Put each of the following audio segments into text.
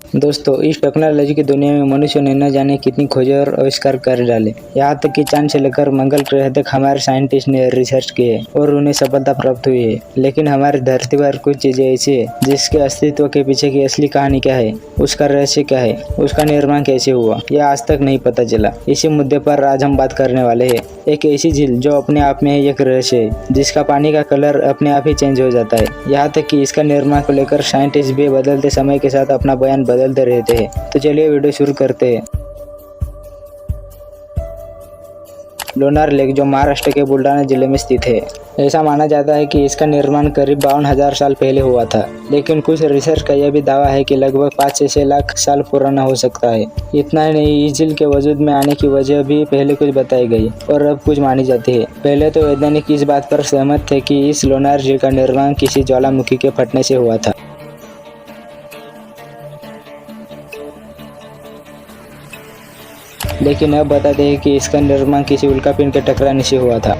दोस्तों, इस टेक्नोलॉजी की दुनिया में मनुष्य ने न जाने कितनी खोजें और आविष्कार कर डाले। यहाँ तक कि चांद से लेकर मंगल ग्रह तक हमारे साइंटिस्ट ने रिसर्च किए और उन्हें सफलता प्राप्त हुई है। लेकिन हमारी धरती पर कुछ चीजें ऐसी है जिसके अस्तित्व के पीछे की असली कहानी क्या है, उसका रहस्य क्या है, उसका निर्माण कैसे हुआ, यह आज तक नहीं पता चला। इसी मुद्दे पर आज हम बात करने वाले हैं। एक ऐसी झील जो अपने आप में एक रहस्य है, जिसका पानी का कलर अपने आप ही चेंज हो जाता है। यहाँ तक कि इसका निर्माण को लेकर साइंटिस्ट भी बदलते समय के साथ अपना बयान बदलते रहते हैं। तो चलिए वीडियो शुरू करते हैं। लोणार लेक जो महाराष्ट्र के बुलढाणा जिले में स्थित है। ऐसा माना जाता है कि इसका निर्माण करीब 52,000 साल पहले हुआ था, लेकिन कुछ रिसर्च का यह भी दावा है कि लगभग 5 से 6 लाख साल पुराना हो सकता है। इतना ही नहीं, इस झील के वजूद में आने की वजह भी पहले कुछ बताई गई और अब कुछ मानी जाती है। पहले तो वैज्ञानिक इस बात पर सहमत थे कि इस लोणार झील का निर्माण किसी ज्वालामुखी के फटने से हुआ था। लेकिन अब बताते हैं कि इसका निर्माण किसी उल्कापिंड के टकराने से हुआ था।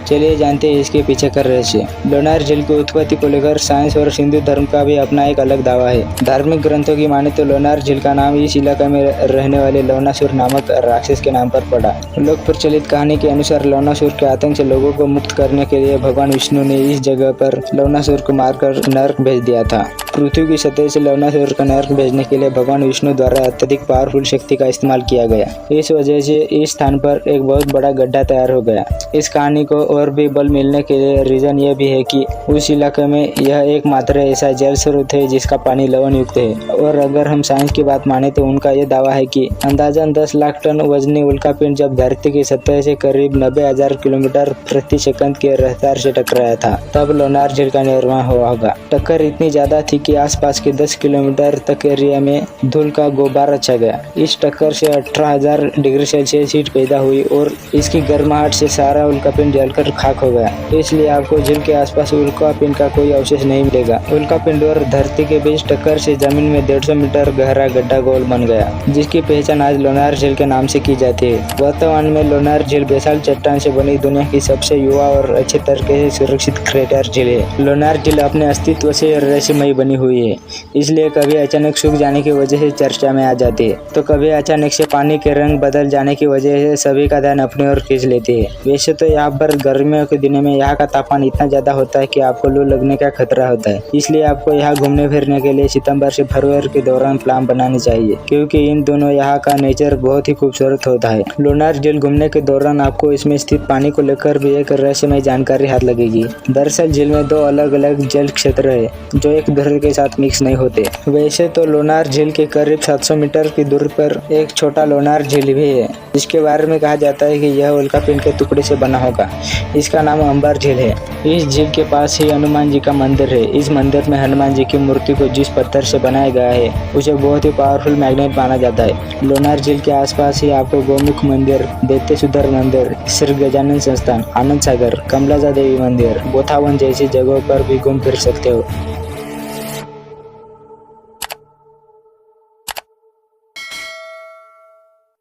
चलिए जानते हैं इसके पीछे का रहस्य। लोणार झील की उत्पत्ति को लेकर साइंस और हिंदू धर्म का भी अपना एक अलग दावा है। धार्मिक ग्रंथों की माने तो लोणार झील का नाम इस इलाके में रहने वाले लवणासुर नामक राक्षस के नाम पर पड़ा। लोक प्रचलित कहानी के अनुसार लवणासुर के आतंक से लोगों को मुक्त करने के लिए भगवान विष्णु ने इस जगह पर लवणासुर को मारकर नरक भेज दिया था। पृथ्वी की सतह से लवणासुर का नरक भेजने के लिए भगवान विष्णु द्वारा अत्यधिक पावरफुल शक्ति का इस्तेमाल किया गया। इस वजह से इस स्थान पर एक बहुत बड़ा गड्ढा तैयार हो गया। इस कहानी को और भी बल मिलने के लिए रीजन ये भी है कि उस इलाके में यह एकमात्र ऐसा जल स्रोत है जिसका पानी लवण युक्त है। और अगर हम साइंस की बात माने तो उनका यह दावा है कि अंदाजन 10 लाख टन वजनी उल्कापिंड जब धरती की सतह से करीब 90,000 किलोमीटर प्रति सेकंड की रफ्तार से टकराया था, तब लोणार झील का निर्माण हुआ होगा। टक्कर इतनी ज्यादा थी कि आसपास के 10 किलोमीटर तक एरिया में धूल का गुब्बारा छा गया। इस टक्कर से 18,000 डिग्री सेल्सियस हीट पैदा हुई और इसकी गर्माहट से सारा उल्कापिंड जलकर खाक हो गया। इसलिए आपको झील के आसपास उल्कापिंड का कोई अवशेष नहीं मिलेगा। उल्कापिंड और धरती के बीच टक्कर से जमीन में 150 मीटर गहरा गड्ढा गोल बन गया, जिसकी पहचान आज लोणार झील के नाम से की जाती है। वर्तमान में लोणार झील बेसाल्ट चट्टान से बनी दुनिया की सबसे युवा और अच्छे तरीके से सुरक्षित क्रेटर झील है। लोणार झील अपने अस्तित्व से रहस्यमयी बनी हुई है, इसलिए कभी अचानक सूख जाने की वजह से चर्चा में आ जाती है, तो कभी अचानक से पानी के रंग बदल जाने की वजह से सभी का ध्यान अपनी ओर खींच लेती है। वैसे तो यहाँ पर गर्मियों के दिनों में यहाँ का तापमान इतना ज्यादा होता है कि आपको लू लगने का खतरा होता है। इसलिए आपको यहाँ घूमने फिरने के लिए सितंबर से फरवरी के दौरान प्लान बनानी चाहिए, क्योंकि इन दोनों यहाँ का नेचर बहुत ही खूबसूरत होता है। लोणार झील घूमने के दौरान आपको इसमें स्थित पानी को लेकर भी एक रहस्यमय जानकारी हाथ लगेगी। दरअसल झील में 2 अलग अलग जल क्षेत्र है जो एक दूसरे के साथ मिक्स नहीं होते। वैसे तो लोणार झील के करीब 700 मीटर की दूरी पर एक छोटा लोणार झील भी है, जिसके बारे में कहा जाता है कि यह उल्कापिंड के टुकड़े से बना होगा। इसका नाम अंबर झील है। इस झील के पास ही हनुमान जी का मंदिर है। इस मंदिर में हनुमान जी की मूर्ति को जिस पत्थर से बनाया गया है उसे बहुत ही पावरफुल मैग्नेट माना जाता है। लोणार झील के आसपास ही आपको गोमुख मंदिर, दैत्य सुधर मंदिर, श्री गजानन संस्थान, आनंद सागर, कमलाजा देवी मंदिर, बोथावन जैसी जगहों पर भी घूम फिर सकते हो।